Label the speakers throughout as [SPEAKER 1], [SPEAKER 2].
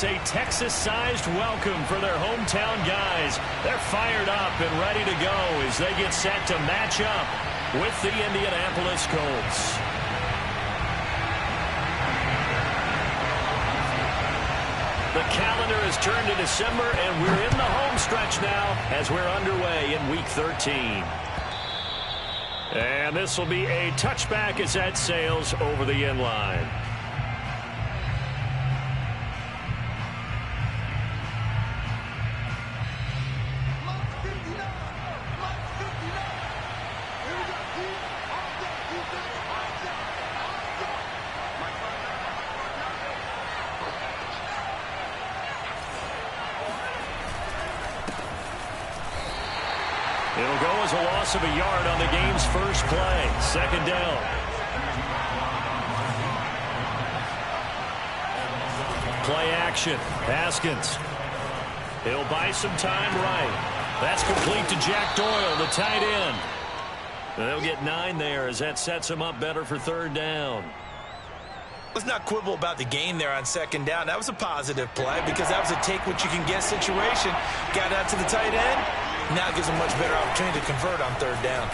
[SPEAKER 1] It's a Texas-sized welcome for their hometown guys. They're fired up and ready to go as they get set to match up with the Indianapolis Colts. The calendar has turned to December, and we're in the home stretch now as we're underway in Week 13. And this will be a touchback as that sails over the end line. It'll go as a loss of a yard on the game's first play. Second down. Play action. Haskins. He'll buy some time right. That's complete to Jack Doyle, the tight end. They'll get 9 there as that sets him up better for third down.
[SPEAKER 2] Let's not quibble about the gain there on second down. That was a positive play because that was a take-what-you-can-get situation. Got out to the tight end. Now it gives him a much better opportunity to convert on third down.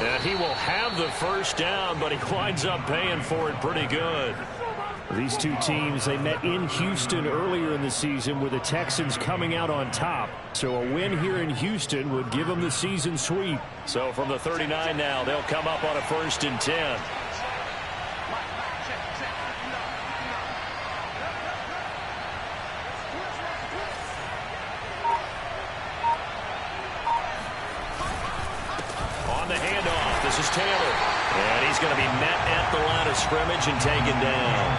[SPEAKER 1] And he will have the first down, but he winds up paying for it pretty good.
[SPEAKER 3] These two teams, they met in Houston earlier in the season with the Texans coming out on top. So a win here in Houston would give them the season sweep.
[SPEAKER 1] So from the 39 now, they'll come up on a 1st and 10. This is Taylor, and he's going to be met at the line of scrimmage and taken down.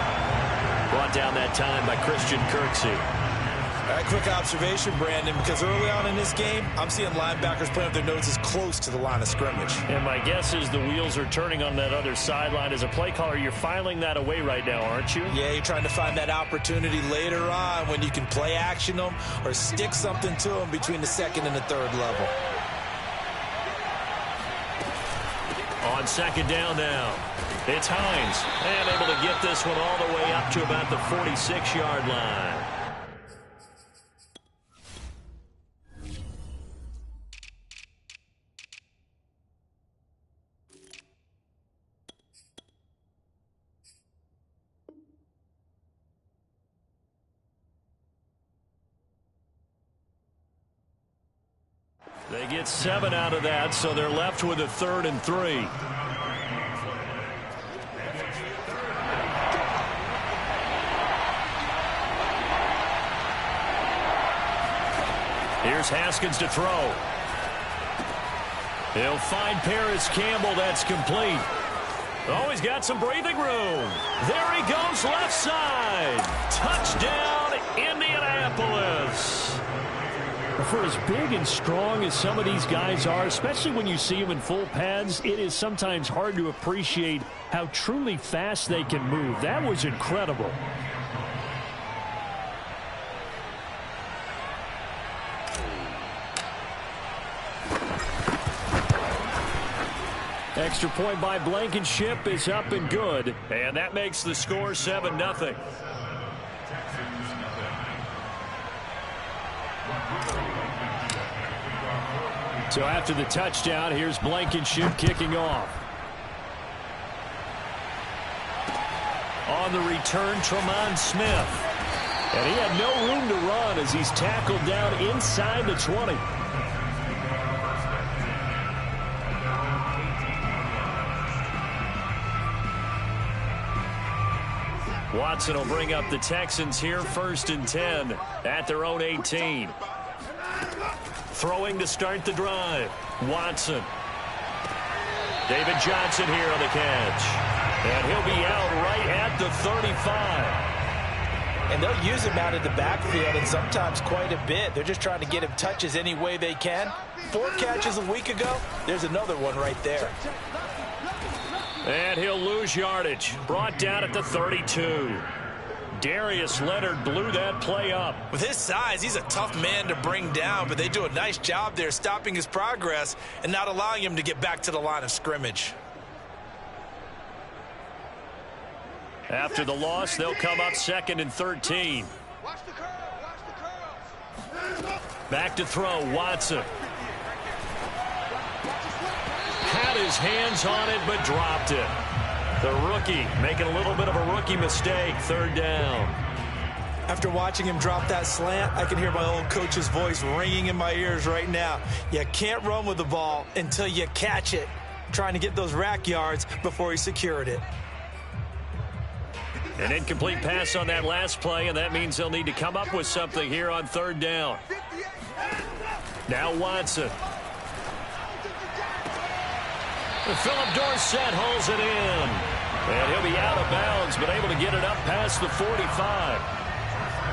[SPEAKER 1] Brought down that time by Christian Kirksey.
[SPEAKER 2] All right, quick observation, Brandon, because early on in this game, I'm seeing linebackers playing with their noses close to the line of scrimmage.
[SPEAKER 3] And my guess is the wheels are turning on that other sideline. As a play caller, you're filing that away right now, aren't you?
[SPEAKER 2] Yeah, you're trying to find that opportunity later on when you can play action them or stick something to them between the second and the third level.
[SPEAKER 1] On second down now, it's Hines, and able to get this one all the way up to about the 46-yard line. They get 7 out of that, so they're left with a 3rd and 3. Here's Haskins to throw. He'll find Paris Campbell. That's complete. Oh, he's got some breathing room. There he goes, left side. Touchdown, Indianapolis.
[SPEAKER 3] For as big and strong as some of these guys are, especially when you see them in full pads, it is sometimes hard to appreciate how truly fast they can move. That was incredible. Extra point by Blankenship is up and good.
[SPEAKER 1] And that makes the score 7-0.
[SPEAKER 3] So after the touchdown, here's Blankenship kicking off.
[SPEAKER 1] On the return, Tremont Smith. And he had no room to run as he's tackled down inside the 20. Watson will bring up the Texans here, 1st and 10 at their own 18. Throwing to start the drive. Watson. David Johnson here on the catch. And he'll be out right at the 35.
[SPEAKER 2] And they'll use him out of the backfield, and sometimes quite a bit. They're just trying to get him touches any way they can. 4 catches a week ago. There's another one right there.
[SPEAKER 1] And he'll lose yardage. Brought down at the 32. Darius Leonard blew that play up.
[SPEAKER 2] With his size, he's a tough man to bring down, but they do a nice job there stopping his progress and not allowing him to get back to the line of scrimmage.
[SPEAKER 1] After the loss, they'll come up 2nd and 13. Back to throw, Watson. Had his hands on it, but dropped it. The rookie making a little bit of a rookie mistake, 3rd down.
[SPEAKER 2] After watching him drop that slant, I can hear my old coach's voice ringing in my ears right now. You can't run with the ball until you catch it. Trying to get those rack yards before he secured it.
[SPEAKER 1] An incomplete pass on that last play, and that means they'll need to come up with something here on 3rd down. Now Watson. Philip Dorsett holds it in. And he'll be out of bounds, but able to get it up past the 45.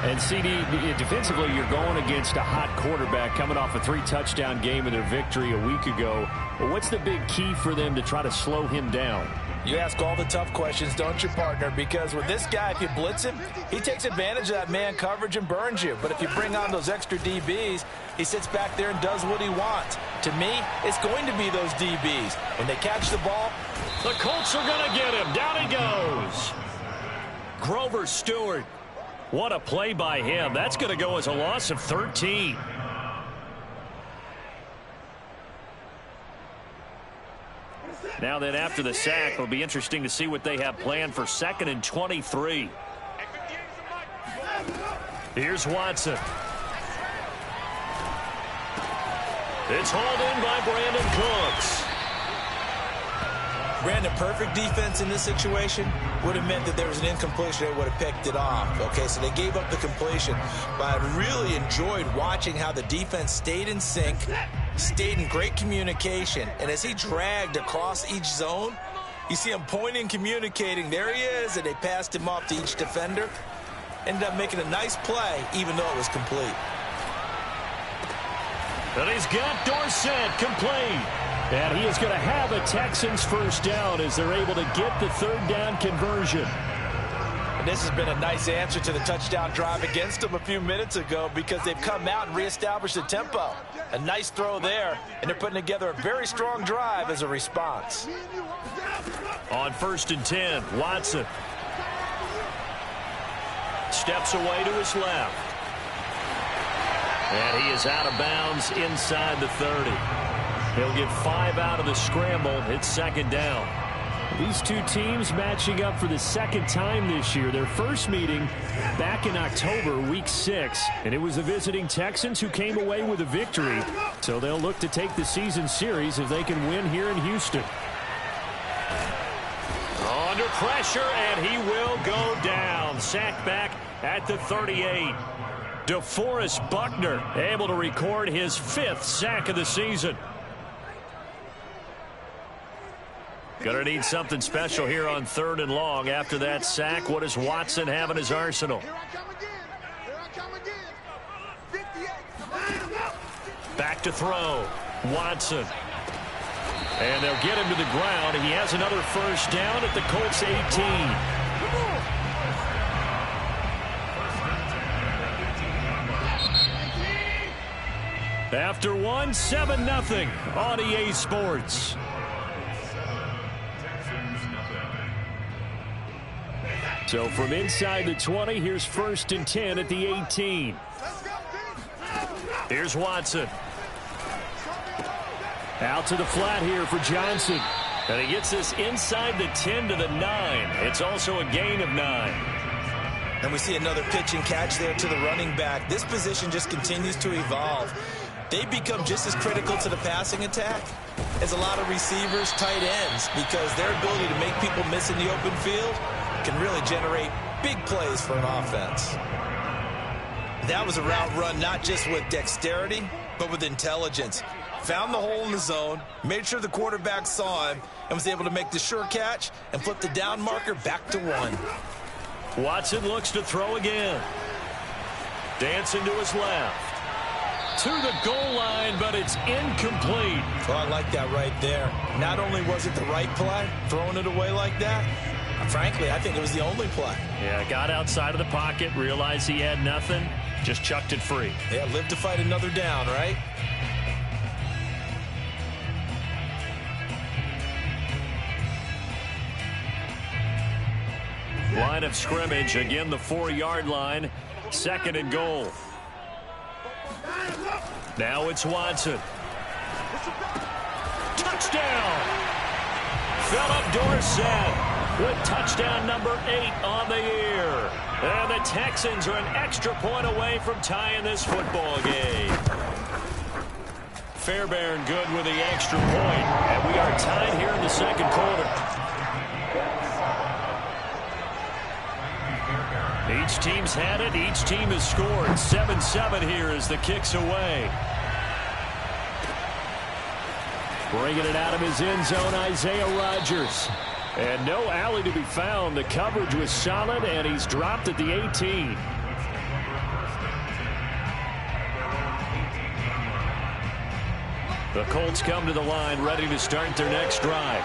[SPEAKER 3] And CD, defensively, you're going against a hot quarterback coming off a 3-touchdown game in their victory a week ago. But what's the big key for them to try to slow him down?
[SPEAKER 2] You ask all the tough questions, don't you, partner? Because with this guy, if you blitz him, he takes advantage of that man coverage and burns you. But if you bring on those extra DBs, he sits back there and does what he wants. To me, it's going to be those DBs. When they catch the ball,
[SPEAKER 1] the Colts are going to get him. Down he goes. Grover Stewart. What a play by him. That's going to go as a loss of 13. Now then, after the sack, it'll be interesting to see what they have planned for 2nd and 23. Here's Watson. It's hauled in by Brandon Cooks.
[SPEAKER 2] Brandon, perfect defense in this situation would have meant that there was an incompletion. They would have picked it off. Okay, so they gave up the completion. But I really enjoyed watching how the defense stayed in sync, stayed in great communication. And as he dragged across each zone, you see him pointing, communicating. There he is, and they passed him off to each defender. Ended up making a nice play, even though it was complete.
[SPEAKER 1] And he's got Dorsett complete.
[SPEAKER 3] And he is going to have a Texans 1st down as they're able to get the 3rd down conversion.
[SPEAKER 2] And this has been a nice answer to the touchdown drive against them a few minutes ago because they've come out and reestablished the tempo. A nice throw there, and they're putting together a very strong drive as a response.
[SPEAKER 1] On 1st and 10, Watson. Steps away to his left. And he is out of bounds inside the 30. He'll get 5 out of the scramble. It's 2nd down.
[SPEAKER 3] These two teams matching up for the 2nd time this year. Their first meeting back in October, week 6. And it was the visiting Texans who came away with a victory. So they'll look to take the season series if they can win here in Houston.
[SPEAKER 1] Under pressure, and he will go down. Sacked back at the 38. DeForest Buckner able to record his 5th sack of the season. Gonna need something special here on 3rd and long. After that sack, what does Watson have in his arsenal? Back to throw. Watson. And they'll get him to the ground. He has another 1st down at the Colts 18. After one, 7-0 on EA Sports. So from inside the 20, here's 1st and 10 at the 18. Here's Watson. Out to the flat here for Johnson. And he gets this inside the 10 to the 9. It's also a gain of 9.
[SPEAKER 2] And we see another pitch and catch there to the running back. This position just continues to evolve. They become just as critical to the passing attack as a lot of receivers, tight ends, because their ability to make people miss in the open field can really generate big plays for an offense. That was a route run not just with dexterity, but with intelligence. Found the hole in the zone, made sure the quarterback saw him, and was able to make the sure catch and flip the down marker back to 1.
[SPEAKER 1] Watson looks to throw again. Dancing to his left. To the goal line, but it's incomplete.
[SPEAKER 2] Oh, I like that right there. Not only was it the right play, throwing it away like that, frankly, I think it was the only play.
[SPEAKER 1] Yeah, got outside of the pocket, realized he had nothing, just chucked it free.
[SPEAKER 2] Yeah, live to fight another down, right?
[SPEAKER 1] Line of scrimmage, again the 4-yard line. 2nd and goal. Now it's Watson. Touchdown! Philip Dorsett with touchdown number 8 on the year. And the Texans are an extra point away from tying this football game. Fairbairn good with the extra point. And we are tied here in the 2nd quarter. Each team's had it. Each team has scored. 7-7 here as the kick's away. Bringing it out of his end zone, Isaiah Rodgers. And no alley to be found. The coverage was solid, and he's dropped at the 18. The Colts come to the line, ready to start their next drive.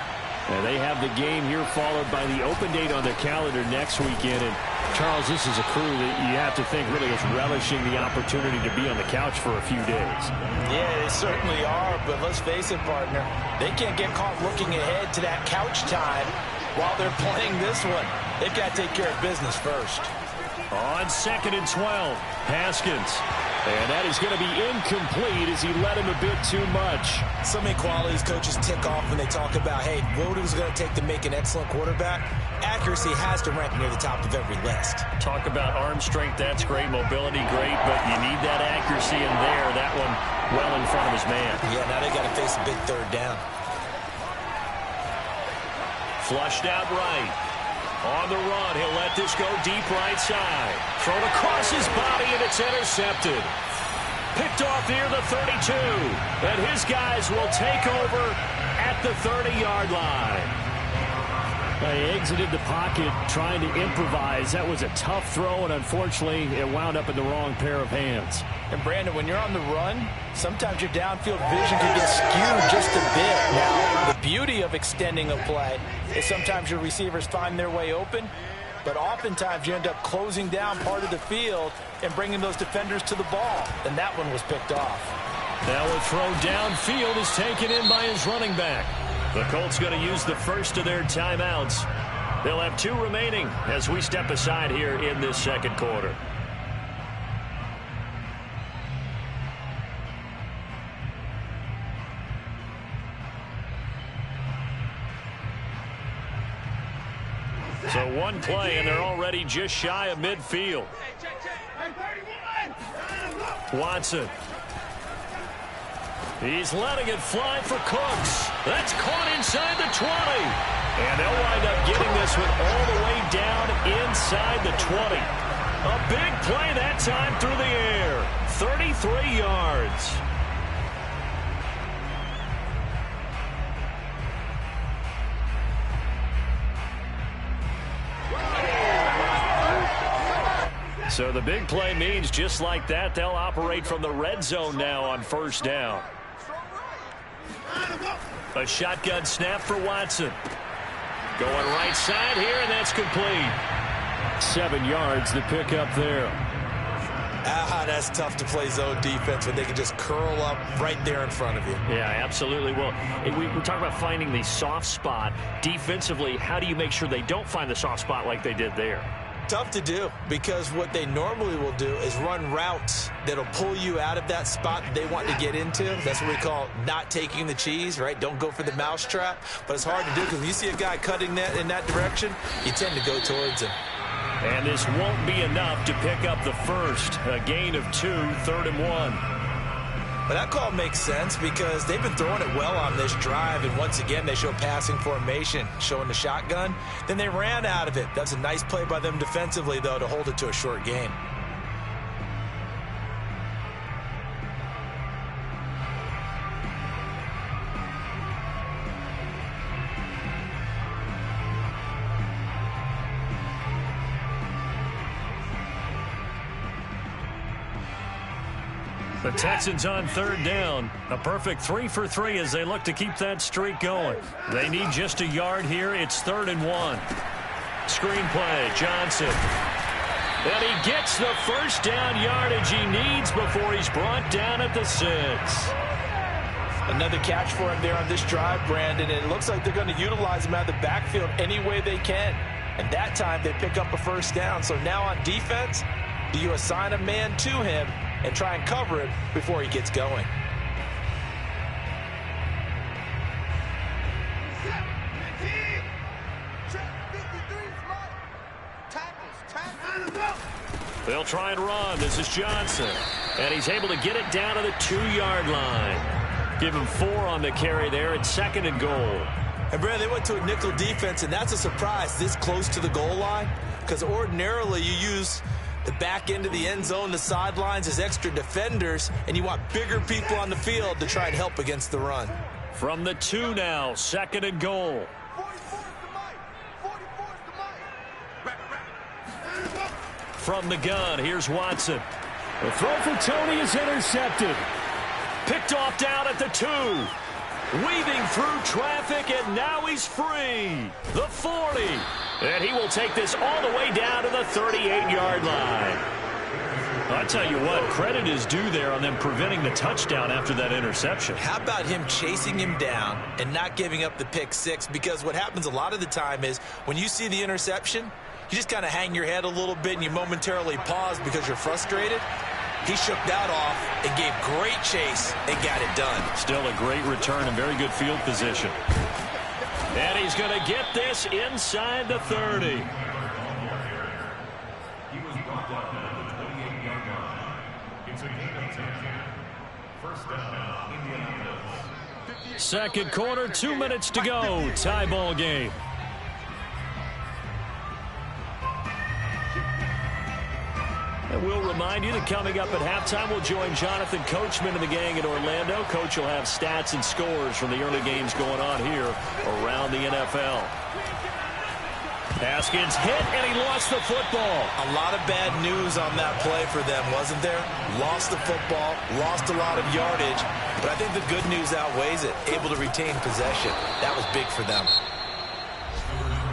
[SPEAKER 1] And they have the game here followed by the open date on their calendar next weekend. And Charles, this is a crew that you have to think really is relishing the opportunity to be on the couch for a few days.
[SPEAKER 2] Yeah, they certainly are, but let's face it, partner. They can't get caught looking ahead to that couch time while they're playing this one. They've got to take care of business first.
[SPEAKER 1] On 2nd and 12, Haskins. And that is going to be incomplete as he led him a bit too much.
[SPEAKER 2] So many qualities coaches tick off when they talk about, hey, what is it going to take to make an excellent quarterback? Accuracy has to rank near the top of every list.
[SPEAKER 1] Talk about arm strength, that's great. Mobility, great. But you need that accuracy in there. That one well in front of his man.
[SPEAKER 2] Yeah, now they got to face a big 3rd down.
[SPEAKER 1] Flushed out right. On the run, he'll let this go deep right side. Thrown across his body, and it's intercepted. Picked off near the 32. And his guys will take over at the 30-yard line.
[SPEAKER 3] They exited the pocket trying to improvise. That was a tough throw, and unfortunately, it wound up in the wrong pair of hands.
[SPEAKER 2] And, Brandon, when you're on the run, sometimes your downfield vision can get skewed just a bit. Now, the beauty of extending a play is sometimes your receivers find their way open, but oftentimes you end up closing down part of the field and bringing those defenders to the ball. And that one was picked off.
[SPEAKER 1] Now a throw downfield is taken in by his running back. The Colts going to use the first of their timeouts. They'll have 2 remaining as we step aside here in this 2nd quarter. So one play, and they're already just shy of midfield. Watson. He's letting it fly for Cooks. That's caught inside the 20. And they'll wind up getting this one all the way down inside the 20. A big play that time through the air. 33 yards. So the big play means just like that, they'll operate from the red zone now on 1st down. A shotgun snap for Watson. Going right side here, and that's complete.
[SPEAKER 3] 7 yards, the pickup there.
[SPEAKER 2] That's tough to play zone defense when they can just curl up right there in front of you.
[SPEAKER 1] Yeah, absolutely. Well, we talk about finding the soft spot. Defensively, how do you make sure they don't find the soft spot like they did there?
[SPEAKER 2] Tough to do, because what they normally will do is run routes that'll pull you out of that spot that they want to get into. That's what we call not taking the cheese, right? Don't go for the mousetrap. But it's hard to do because when you see a guy cutting that in that direction, you tend to go towards him.
[SPEAKER 1] And this won't be enough to pick up the first. A gain of 2, 3rd and 1.
[SPEAKER 2] But that call makes sense because they've been throwing it well on this drive, and once again they show passing formation, showing the shotgun. Then they ran out of it. That's a nice play by them defensively, though, to hold it to a short gain.
[SPEAKER 1] The Texans on 3rd down. A perfect 3 for 3 as they look to keep that streak going. They need just a yard here. It's 3rd and 1. Screen play, Johnson. And he gets the first down yardage he needs before he's brought down at the 6.
[SPEAKER 2] Another catch for him there on this drive, Brandon. And it looks like they're going to utilize him out of the backfield any way they can. And that time they pick up a first down. So now on defense, do you assign a man to him and try and cover him before he gets going?
[SPEAKER 1] They'll try and run. This is Johnson. And he's able to get it down to the 2-yard line. Give him 4 on the carry there. It's 2nd and goal.
[SPEAKER 2] And, Brad, they went to a nickel defense, and that's a surprise this close to the goal line, because ordinarily you use the back end of the end zone, the sidelines as extra defenders, and you want bigger people on the field to try and help against the run.
[SPEAKER 1] From the 2 now, 2nd and goal. From the gun, here's Watson.
[SPEAKER 3] The throw for Tony is intercepted.
[SPEAKER 1] Picked off down at the 2. Weaving through traffic, and now he's free. The 40. And he will take this all the way down to the 38-yard line. I tell you what, credit is due there on them preventing the touchdown after that interception.
[SPEAKER 2] How about him chasing him down and not giving up the pick 6? Because what happens a lot of the time is when you see the interception, you just kind of hang your head a little bit and you momentarily pause because you're frustrated. He shook that off and gave great chase and got it done.
[SPEAKER 1] Still a great return and very good field position. And he's going to get this inside the 30.
[SPEAKER 4] He was brought down at the 28-yard line. It's a gain of 10. First down, Indianapolis.
[SPEAKER 3] 2nd quarter, 2 minutes to go. Tie ball game.
[SPEAKER 1] And we'll remind you that coming up at halftime, we'll join Jonathan Coachman and the gang in Orlando. Coach will have stats and scores from the early games going on here around the NFL. Haskins hit, and he lost the football.
[SPEAKER 2] A lot of bad news on that play for them, wasn't there? Lost the football, lost a lot of yardage, but I think the good news outweighs it. Able to retain possession. That was big for them.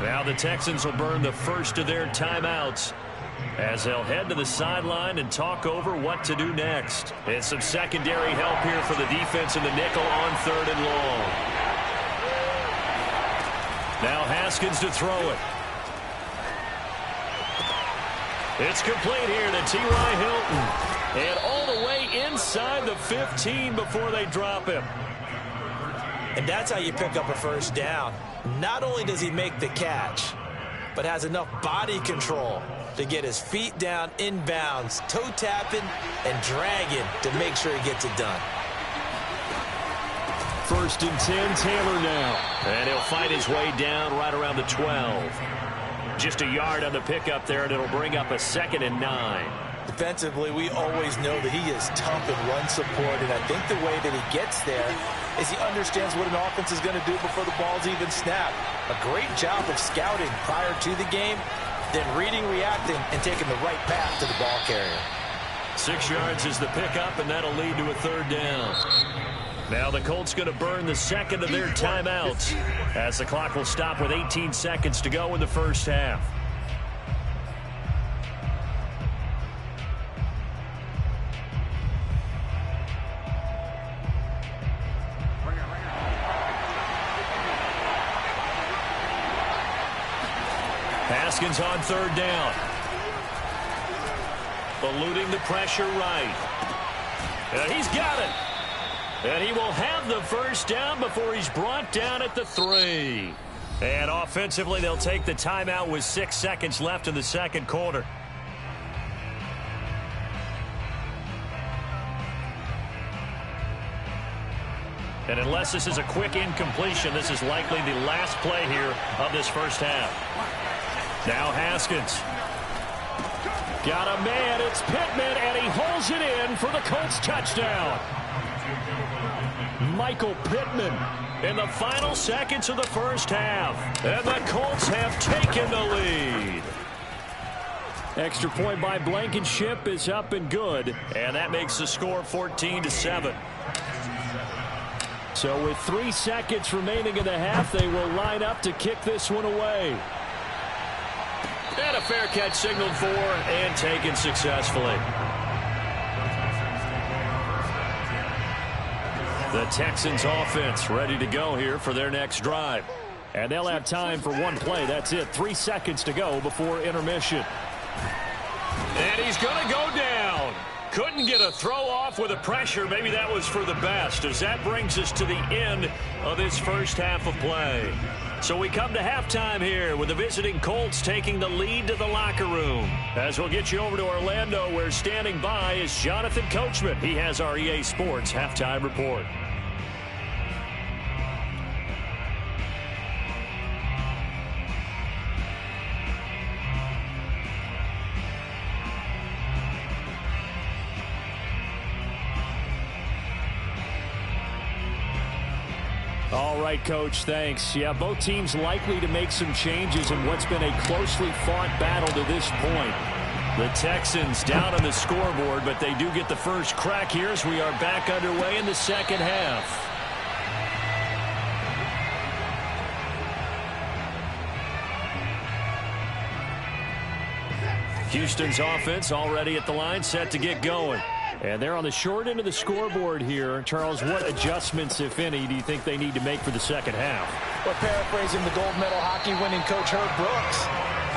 [SPEAKER 1] Now the Texans will burn the first of their timeouts as they'll head to the sideline and talk over what to do next. And some secondary help here for the defense in the nickel on 3rd and long. Now Haskins to throw it. It's complete here to T.Y. Hilton. And all the way inside the 15 before they drop him.
[SPEAKER 2] And that's how you pick up a first down. Not only does he make the catch, but has enough body control to get his feet down inbounds, toe tapping and dragging to make sure he gets it done.
[SPEAKER 3] 1st and 10, Taylor now.
[SPEAKER 1] And he'll fight his way down right around the 12. Just a yard on the pickup there, and it'll bring up a 2nd and 9.
[SPEAKER 2] Defensively, we always know that he is tough in run support, and I think the way that he gets there is he understands what an offense is going to do before the ball's even snapped. A great job of scouting prior to the game, then reading, reacting, and taking the right path to the ball carrier.
[SPEAKER 1] 6 yards is the pickup, and that'll lead to a 3rd down. Now the Colts going to burn the 2nd of their timeouts as the clock will stop with 18 seconds to go in the first half. Haskins on 3rd down. Eluding the pressure right. And he's got it. And he will have the first down before he's brought down at the 3. And offensively, they'll take the timeout with 6 seconds left in the 2nd quarter. And unless this is a quick incompletion, this is likely the last play here of this first half. Now Haskins. Got a man, it's Pittman, and he holds it in for the Colts touchdown. Michael Pittman in the final seconds of the first half. And the Colts have taken the lead.
[SPEAKER 3] Extra point by Blankenship is up and good.
[SPEAKER 1] And that makes the score 14-7.
[SPEAKER 3] So with 3 seconds remaining in the half, they will line up to kick this one away.
[SPEAKER 1] And a fair catch signaled for and taken successfully. The Texans offense ready to go here for their next drive.
[SPEAKER 3] And they'll have time for one play. That's it. 3 seconds to go before intermission.
[SPEAKER 1] And he's going to go down. Couldn't get a throw off with the pressure. Maybe that was for the best, as that brings us to the end of this first half of play. So we come to halftime here with the visiting Colts taking the lead to the locker room. As we'll get you over to Orlando, where standing by is Jonathan Coachman. He has our EA Sports halftime report.
[SPEAKER 3] All right, Coach, thanks. Yeah, both teams likely to make some changes in what's been a closely fought battle to this point.
[SPEAKER 1] The Texans down on the scoreboard, but they do get the first crack here as we are back underway in the second half. Houston's offense already at the line, set to get going.
[SPEAKER 3] And they're on the short end of the scoreboard here. Charles, what adjustments, if any, do you think they need to make for the second half?
[SPEAKER 2] Well, paraphrasing the gold medal hockey winning coach Herb Brooks,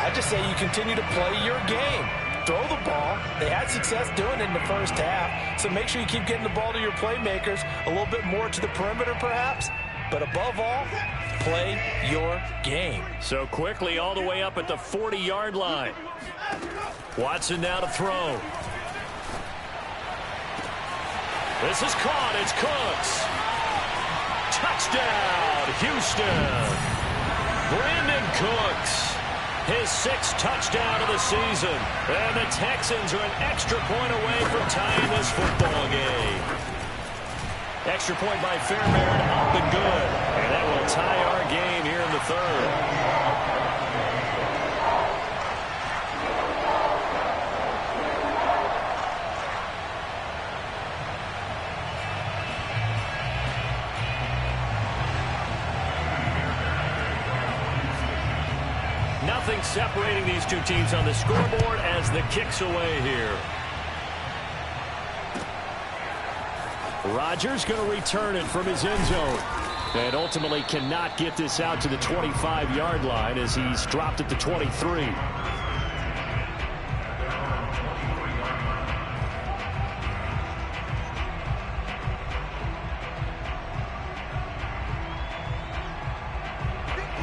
[SPEAKER 2] I just say you continue to play your game. Throw the ball. They had success doing it in the first half, so make sure you keep getting the ball to your playmakers, a little bit more to the perimeter perhaps, but above all, play your game.
[SPEAKER 1] So quickly all the way up at the 40-yard line. Watson now to throw. This is caught. It's Cooks. Touchdown, Houston. Brandon Cooks, his 6th touchdown of the season. And the Texans are an extra point away from tying this football game. Extra point by Fairbairn, up and good. And that will tie our game here in the third. Nothing separating these two teams on the scoreboard as the kick's away here.
[SPEAKER 3] Rodgers going to return it from his end zone. And ultimately cannot get this out to the 25-yard line as he's dropped at the 23.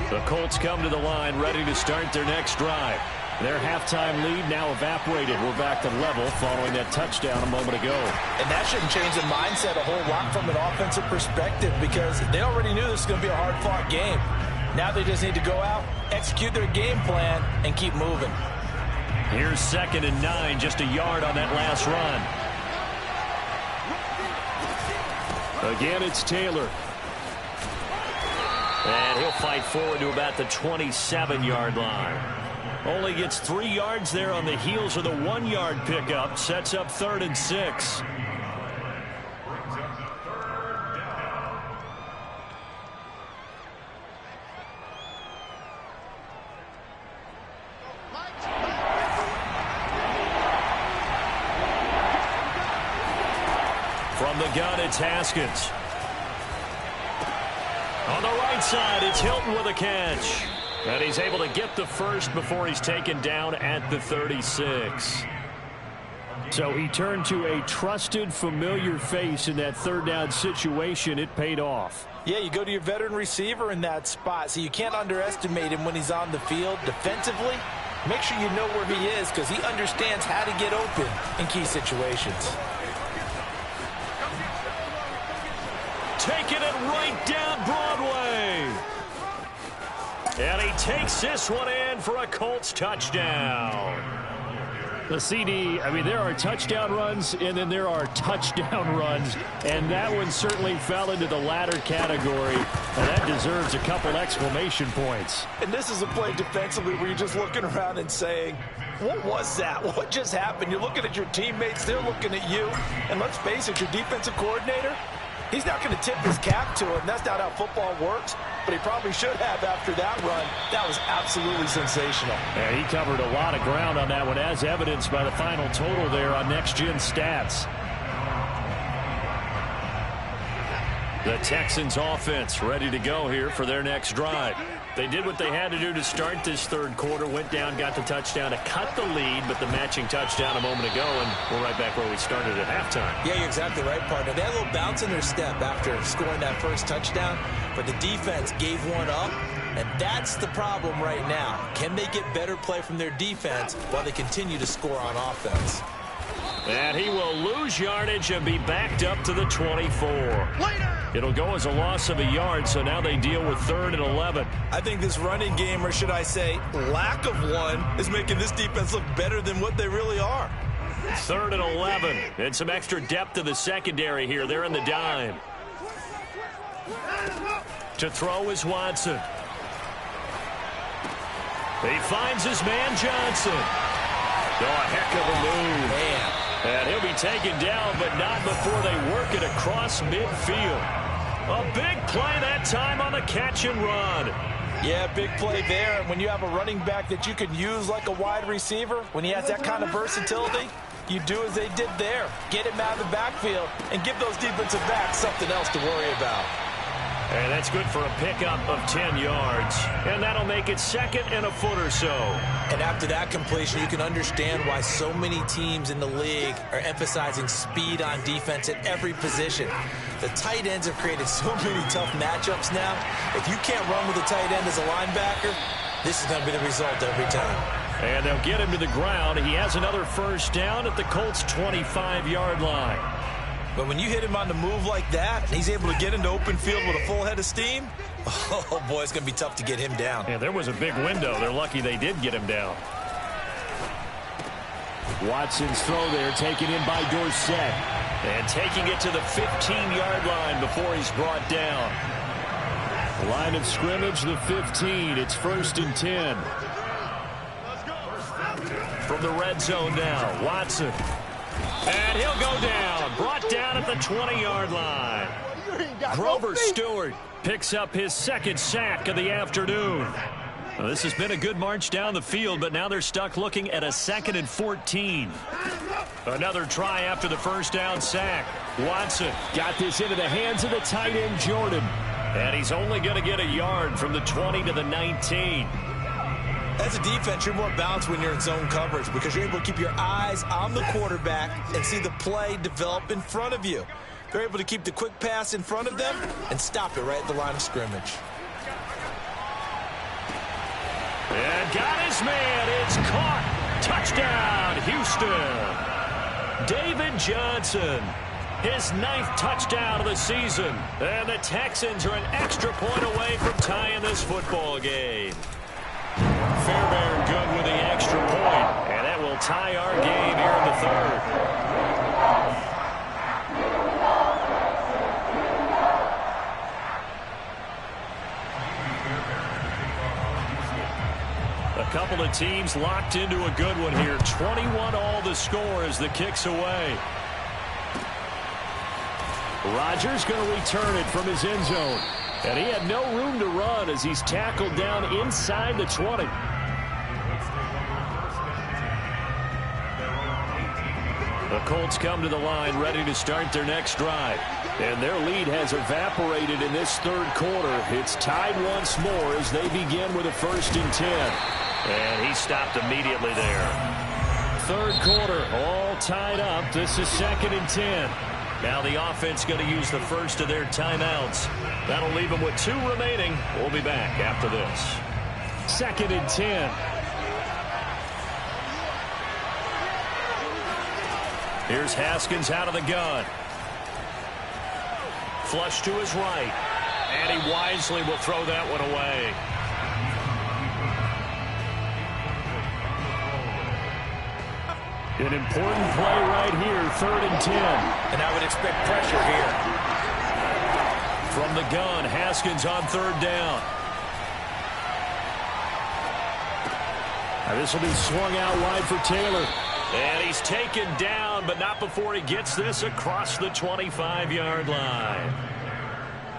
[SPEAKER 1] The Colts come to the line ready to start their next drive. Their halftime lead now evaporated. We're back to level following that touchdown a moment ago.
[SPEAKER 2] And that shouldn't change the mindset a whole lot from an offensive perspective, because they already knew this was going to be a hard-fought game. Now they just need to go out, execute their game plan, and keep moving.
[SPEAKER 1] Here's 2nd and 9, just a yard on that last run.
[SPEAKER 3] Again, it's Taylor.
[SPEAKER 1] And he'll fight forward to about the 27-yard line. Only gets 3 yards there on the heels of the 1-yard pickup. Sets up 3rd and 6. From the gun, it's Haskins. On the right side, it's Hilton with a catch. And he's able to get the first before he's taken down at the 36.
[SPEAKER 3] So he turned to a trusted, familiar face in that 3rd down situation. It paid off.
[SPEAKER 2] Yeah, you go to your veteran receiver in that spot, so you can't underestimate him when he's on the field. Defensively, make sure you know where he is, because he understands how to get open in key situations.
[SPEAKER 1] Taking it right down Broadway. And he takes this one in for a Colts touchdown.
[SPEAKER 3] The CD, I mean, there are touchdown runs, and then there are touchdown runs, and that one certainly fell into the latter category, and that deserves a couple exclamation points.
[SPEAKER 2] And this is a play defensively where you're just looking around and saying, what was that? What just happened? You're looking at your teammates, they're looking at you, and let's face it, your defensive coordinator, he's not going to tip his cap to him. That's not how football works, but he probably should have after that run. That was absolutely sensational.
[SPEAKER 3] Yeah, he covered a lot of ground on that one, as evidenced by the final total there on Next Gen Stats.
[SPEAKER 1] The Texans offense ready to go here for their next drive.
[SPEAKER 3] They did what they had to do to start this third quarter, went down, got the touchdown to cut the lead, but the matching touchdown a moment ago, and we're right back where we started at halftime.
[SPEAKER 2] Yeah, you're exactly right, partner. They had a little bounce in their step after scoring that first touchdown, but the defense gave one up, and that's the problem right now. Can they get better play from their defense while they continue to score on offense?
[SPEAKER 3] And he will lose yardage and be backed up to the 24. It'll go as a loss of a yard, so now they deal with 3rd and 11.
[SPEAKER 2] I think this running game, or should I say lack of one, is making this defense look better than what they really are.
[SPEAKER 3] 3rd and 11. And some extra depth to the secondary here. They're in the dime. To throw is Watson. He finds his man Johnson. Oh, a heck of a move.
[SPEAKER 2] Man.
[SPEAKER 3] And he'll be taken down, but not before they work it across midfield. A big play that time on the catch and run.
[SPEAKER 2] Yeah, big play there. And when you have a running back that you can use like a wide receiver, when he has that kind of versatility, you do as they did there. Get him out of the backfield and give those defensive backs something else to worry about.
[SPEAKER 3] And that's good for a pickup of 10 yards. And that'll make it 2nd and a foot or so.
[SPEAKER 2] And after that completion, you can understand why so many teams in the league are emphasizing speed on defense at every position. The tight ends have created so many tough matchups now. If you can't run with a tight end as a linebacker, this is going to be the result every time.
[SPEAKER 3] And they'll get him to the ground. He has another first down at the Colts' 25-yard line.
[SPEAKER 2] But when you hit him on the move like that, and he's able to get into open field with a full head of steam, oh, boy, it's going to be tough to get him down.
[SPEAKER 3] Yeah, there was a big window. They're lucky they did get him down. Watson's throw there taken in by Dorsett. And taking it to the 15-yard line before he's brought down. Line of scrimmage, the 15. It's 1st and 10. From the red zone now, Watson. And he'll go down. Brought down at the 20-yard line. Grover Stewart picks up his 2nd sack of the afternoon. Well, this has been a good march down the field, but now they're stuck looking at a 2nd and 14. Another try after the first down sack. Watson got this into the hands of the tight end, Jordan. And he's only going to get a yard from the 20 to the 19.
[SPEAKER 2] As a defense, you're more balanced when you're in zone coverage because you're able to keep your eyes on the quarterback and see the play develop in front of you. They're able to keep the quick pass in front of them and stop it right at the line of scrimmage.
[SPEAKER 3] And got his man. It's caught. Touchdown, Houston. David Johnson, his 9th touchdown of the season. And the Texans are an extra point away from tying this football game. Fairbairn good with the extra point, and that will tie our game here in the 3rd. A couple of teams locked into a good one here. 21 all the score as the kick's away. Rodgers going to return it from his end zone. And he had no room to run as he's tackled down inside the 20. The Colts come to the line ready to start their next drive. And their lead has evaporated in this 3rd quarter. It's tied once more as they begin with a 1st and 10. And he stopped immediately there. 3rd quarter, all tied up. This is 2nd and 10. Now the offense going to use the first of their timeouts. That'll leave them with 2 remaining. We'll be back after this. 2nd and 10. Here's Haskins out of the gun. Flush to his right. And he wisely will throw that one away. An important play right here, 3rd and 10.
[SPEAKER 2] And I would expect pressure here.
[SPEAKER 3] From the gun, Haskins on 3rd down. Now this will be swung out wide for Taylor. And he's taken down, but not before he gets this across the 25-yard line.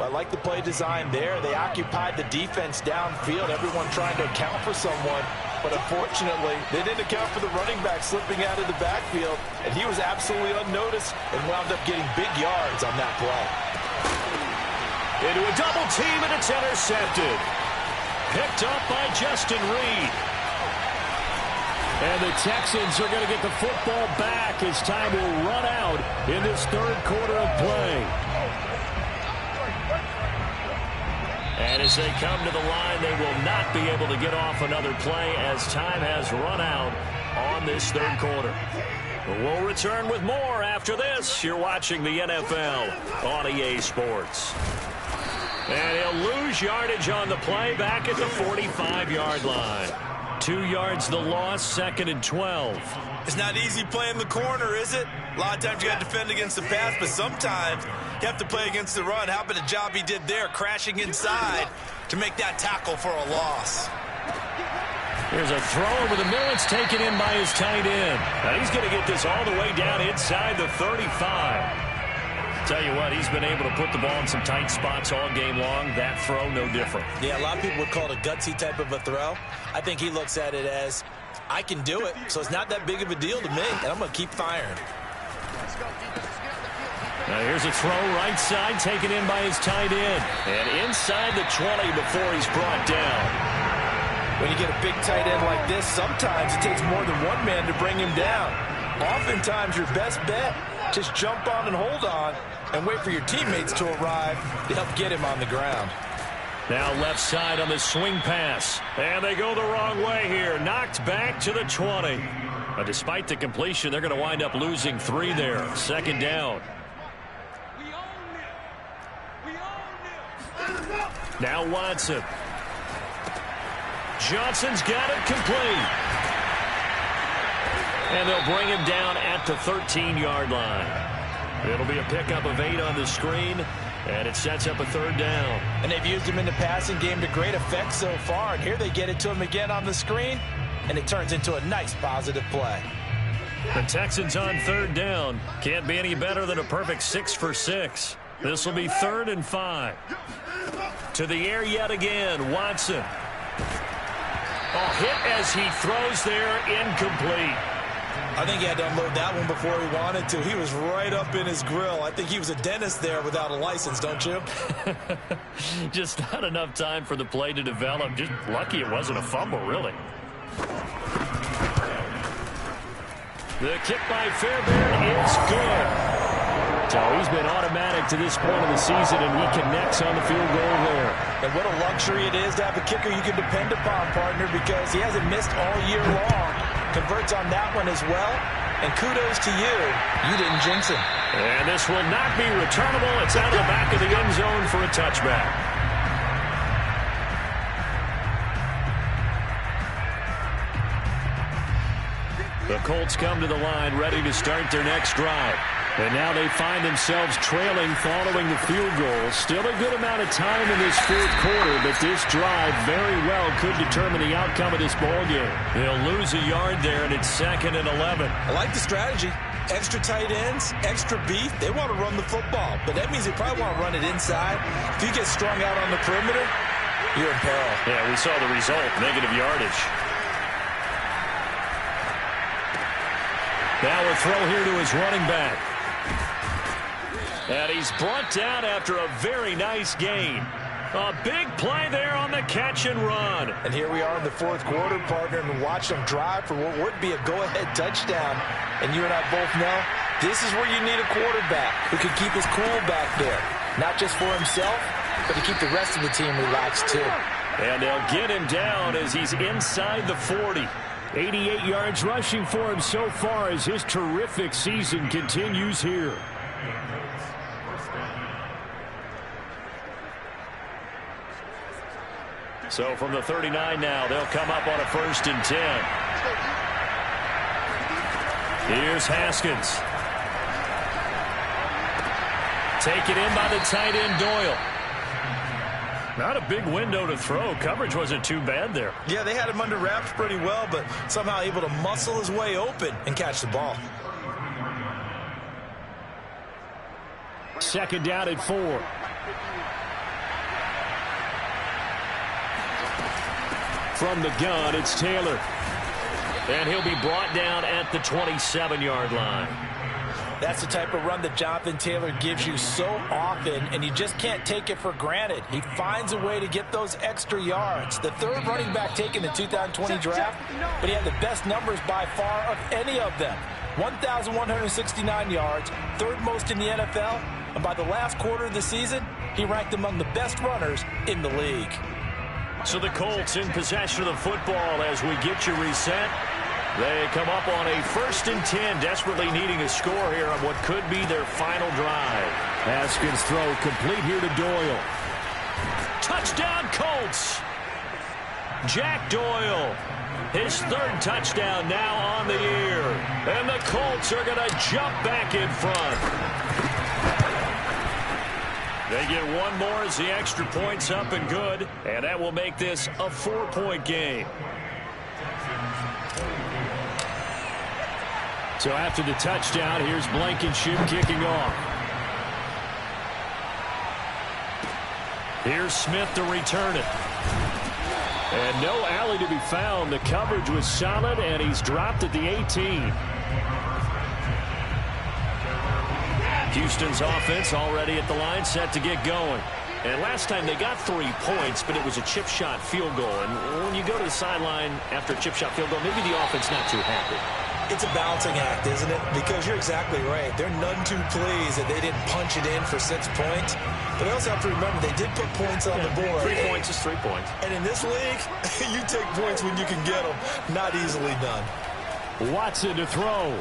[SPEAKER 2] Well, I like the play design there. They occupied the defense downfield, everyone trying to account for someone. But unfortunately, they didn't account for the running back slipping out of the backfield, and he was absolutely unnoticed and wound up getting big yards on that play.
[SPEAKER 3] Into a double team, and it's intercepted.
[SPEAKER 1] picked up by Justin Reed.
[SPEAKER 3] And the Texans are going to get the football back as time will run out in this third quarter of play.
[SPEAKER 1] And as they come to the line, they will not be able to get off another play as time has run out on this third quarter. We'll return with more after this. You're watching the NFL on EA Sports. And he'll lose yardage on the play back at the 45-yard line. 2 yards the loss, 2nd and 12.
[SPEAKER 2] It's not easy playing the corner, is it? A lot of times you got to defend against the pass, but sometimes you have to play against the run. How about the job he did there, crashing inside to make that tackle for a loss?
[SPEAKER 1] Here's a throw over the middle. It's taken in by his tight end. Now he's going to get this all the way down inside the 35. Tell you what, he's been able to put the ball in some tight spots all game long. That throw, no different.
[SPEAKER 2] Yeah, a lot of people would call it a gutsy type of a throw. I think he looks at it as, I can do it, so it's not that big of a deal to me, and I'm going to keep firing.
[SPEAKER 1] Now here's a throw right side, taken in by his tight end. And inside the 20 before he's brought down.
[SPEAKER 2] When you get a big tight end like this, sometimes it takes more than one man to bring him down. Oftentimes, your best bet, just jump on and hold on and wait for your teammates to arrive to help get him on the ground.
[SPEAKER 1] Now left side on the swing pass. And they go the wrong way here. Knocked back to the 20. But despite the completion, they're going to wind up losing 3 there. 2nd down. Now Watson. Johnson's got it complete. And they'll bring him down at the 13-yard line. It'll be a pickup of 8 on the screen, and it sets up a 3rd down.
[SPEAKER 2] And they've used him in the passing game to great effect so far. And here they get it to him again on the screen, and it turns into a nice positive play.
[SPEAKER 1] The Texans on 3rd down. Can't be any better than a perfect 6 for 6. This will be 3rd and 5. To the air yet again, Watson. Hit as he throws there, incomplete.
[SPEAKER 2] I think he had to unload that one before he wanted to. He was right up in his grill. I think he was a dentist there without a license, don't you?
[SPEAKER 1] Just not enough time for the play to develop. Just lucky it wasn't a fumble, really. The kick by Fairbairn is good. So he's been automatic to this point of the season, and he connects on the field goal there.
[SPEAKER 2] And what a luxury it is to have a kicker you can depend upon, partner, because he hasn't missed all year long. Converts on that one as well. And kudos to you. You didn't jinx him.
[SPEAKER 1] And this will not be returnable. It's out of the back of the end zone for a touchback. The Colts come to the line, ready to start their next drive. And now they find themselves trailing following the field goal. Still a good amount of time in this 4th quarter, but this drive very well could determine the outcome of this ballgame. They'll lose a yard there, and it's 2nd and 11.
[SPEAKER 2] I like the strategy. Extra tight ends, extra beef. They want to run the football, but that means they probably want to run it inside. If you get strung out on the perimeter, you're in peril.
[SPEAKER 1] Yeah, we saw the result, negative yardage. Now a throw here to his running back. And he's brought down after a very nice gain. A big play there on the catch and run.
[SPEAKER 2] And here we are in the 4th quarter, partner, and watch them drive for what would be a go-ahead touchdown. And you and I both know this is where you need a quarterback who can keep his cool back there. Not just for himself, but to keep the rest of the team relaxed too.
[SPEAKER 1] And they'll get him down as he's inside the 40. 88 yards rushing for him so far as his terrific season continues here. So from the 39 now, they'll come up on a 1st and 10. Here's Haskins. Taken in by the tight end Doyle. Not a big window to throw. Coverage wasn't too bad there.
[SPEAKER 2] Yeah, they had him under wraps pretty well, but somehow able to muscle his way open and catch the ball.
[SPEAKER 3] 2nd down at 4. From the gun, it's Taylor.
[SPEAKER 1] And he'll be brought down at the 27-yard line.
[SPEAKER 2] That's the type of run that Jonathan Taylor gives you so often, and you just can't take it for granted. He finds a way to get those extra yards. The third running back taken in the 2020 draft, but he had the best numbers by far of any of them. 1,169 yards, third most in the NFL, and by the last quarter of the season, he ranked among the best runners in the league.
[SPEAKER 1] So the Colts in possession of the football as we get you reset. They come up on a 1st and 10, desperately needing a score here on what could be their final drive.
[SPEAKER 3] Haskins throw complete here to Doyle.
[SPEAKER 1] Touchdown Colts! Jack Doyle, his 3rd touchdown now on the year. And the Colts are going to jump back in front. They get one more as the extra point's up and good, and that will make this a 4-point game.
[SPEAKER 3] So after the touchdown, here's Blankenship kicking off.
[SPEAKER 1] Here's Smith to return it.
[SPEAKER 3] And no alley to be found. The coverage was solid, and he's dropped at the 18.
[SPEAKER 1] Houston's offense already at the line, set to get going. And last time they got 3 points, but it was a chip shot field goal. And when you go to the sideline after a chip shot field goal, maybe the offense not too happy.
[SPEAKER 2] It's a balancing act, isn't it? Because you're exactly right. They're none too pleased that they didn't punch it in for 6 points. But they also have to remember they did put points on the board.
[SPEAKER 1] 3 points is 3 points.
[SPEAKER 2] And in this league, you take points when you can get them. Not easily done.
[SPEAKER 3] Watson to throw.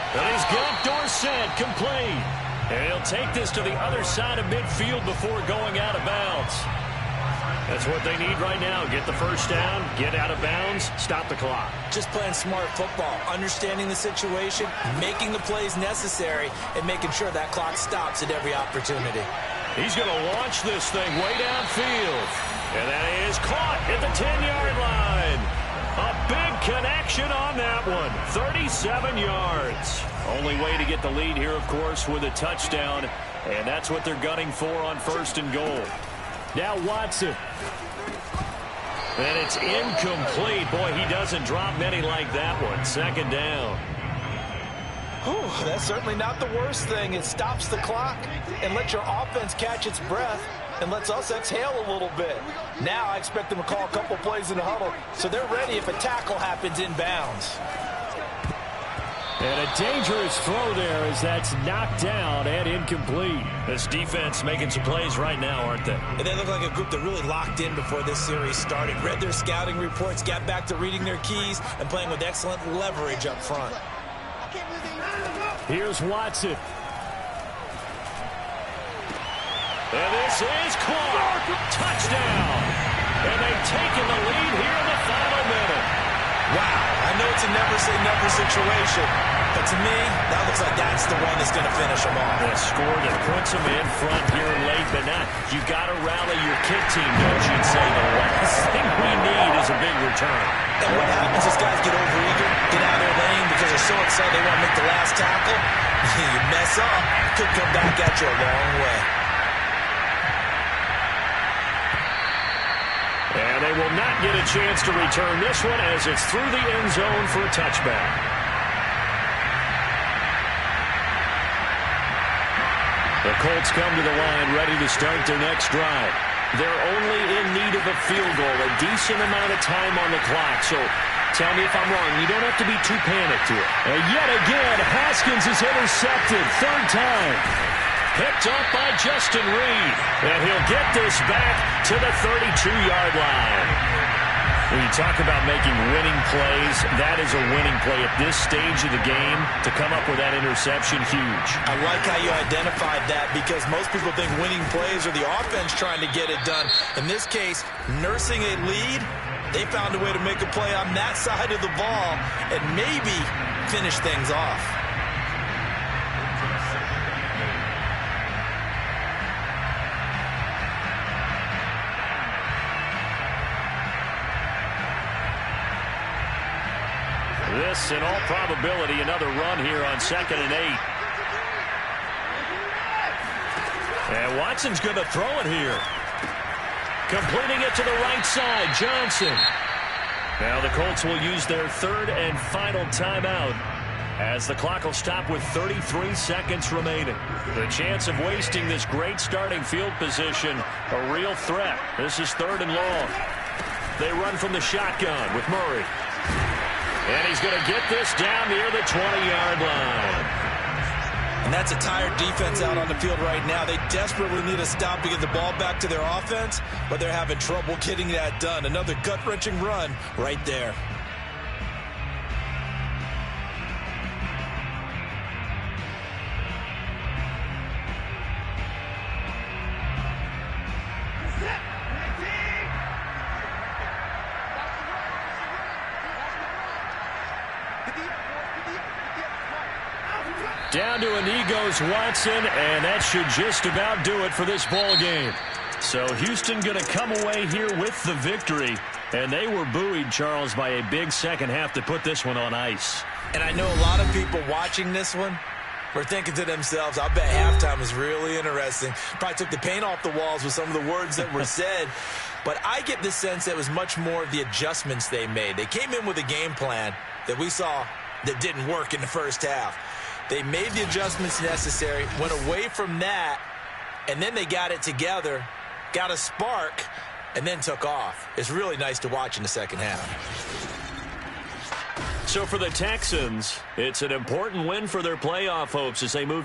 [SPEAKER 1] And he's got Dorsett complete. And he'll take this to the other side of midfield before going out of bounds. That's what they need right now. Get the first down, get out of bounds, stop the clock.
[SPEAKER 2] Just playing smart football, understanding the situation, making the plays necessary, and making sure that clock stops at every opportunity.
[SPEAKER 1] He's going to launch this thing way downfield. And that is caught at the 10-yard line. A big connection on that one. 37 yards. Only way to get the lead here, of course, with a touchdown. And that's what they're gunning for on 1st and goal.
[SPEAKER 3] Now Watson.
[SPEAKER 1] And it's incomplete. Boy, he doesn't drop many like that one. 2nd down.
[SPEAKER 2] Whew, that's certainly not the worst thing. It stops the clock and lets your offense catch its breath and lets us exhale a little bit. Now I expect them to call a couple plays in the huddle so they're ready if a tackle happens inbounds.
[SPEAKER 3] And a dangerous throw there as that's knocked down and incomplete.
[SPEAKER 1] This defense making some plays right now, aren't they?
[SPEAKER 2] And they look like a group that really locked in before this series started. Read their scouting reports, got back to reading their keys, and playing with excellent leverage up front.
[SPEAKER 3] Here's Watson.
[SPEAKER 1] And this is caught. Touchdown. And they've taken the lead here in the final minute.
[SPEAKER 2] Wow, I know it's a never-say-never situation, but to me, that looks like that's the one that's going to finish them off.
[SPEAKER 1] A score that puts them in front here late, but not. You got to rally your kit team, don't you? And say the last thing we need is a big return.
[SPEAKER 2] And what happens is guys get overeager, get out of their lane because they're so excited they want to make the last tackle. You mess up, could come back at you a long way.
[SPEAKER 1] And they will not get a chance to return this one as it's through the end zone for a touchback. The Colts come to the line ready to start their next drive. They're only in need of a field goal, a decent amount of time on the clock. So tell me if I'm wrong. You don't have to be too panicked here.
[SPEAKER 3] And yet again, Haskins is intercepted. 3rd time.
[SPEAKER 1] Picked up by Justin Reed. And he'll get this back to the 32-yard line. When you talk about making winning plays, that is a winning play at this stage of the game. To come up with that interception, huge.
[SPEAKER 2] I like how you identified that because most people think winning plays are the offense trying to get it done. In this case, nursing a lead, they found a way to make a play on that side of the ball and maybe finish things off.
[SPEAKER 1] This, in all probability, another run here on 2nd and 8. And Watson's going to throw it here. Completing it to the right side, Johnson. Now the Colts will use their third and final timeout as the clock will stop with 33 seconds remaining. The chance of wasting this great starting field position, a real threat. This is 3rd and long. They run from the shotgun with Murray. And he's going to get this down near the 20-yard line.
[SPEAKER 2] And that's a tired defense out on the field right now. They desperately need a stop to get the ball back to their offense, but they're having trouble getting that done. Another gut-wrenching run right there.
[SPEAKER 1] Down to a knee goes Watson, and that should just about do it for this ball game. So Houston going to come away here with the victory, and they were buoyed, Charles, by a big second half to put this one on ice.
[SPEAKER 2] And I know a lot of people watching this one were thinking to themselves, I bet halftime was really interesting. Probably took the paint off the walls with some of the words that were said. But I get the sense that it was much more of the adjustments they made. They came in with a game plan that we saw that didn't work in the first half. They made the adjustments necessary, went away from that, and then they got it together, got a spark, and then took off. It's really nice to watch in the second half.
[SPEAKER 1] So for the Texans, it's an important win for their playoff hopes as they move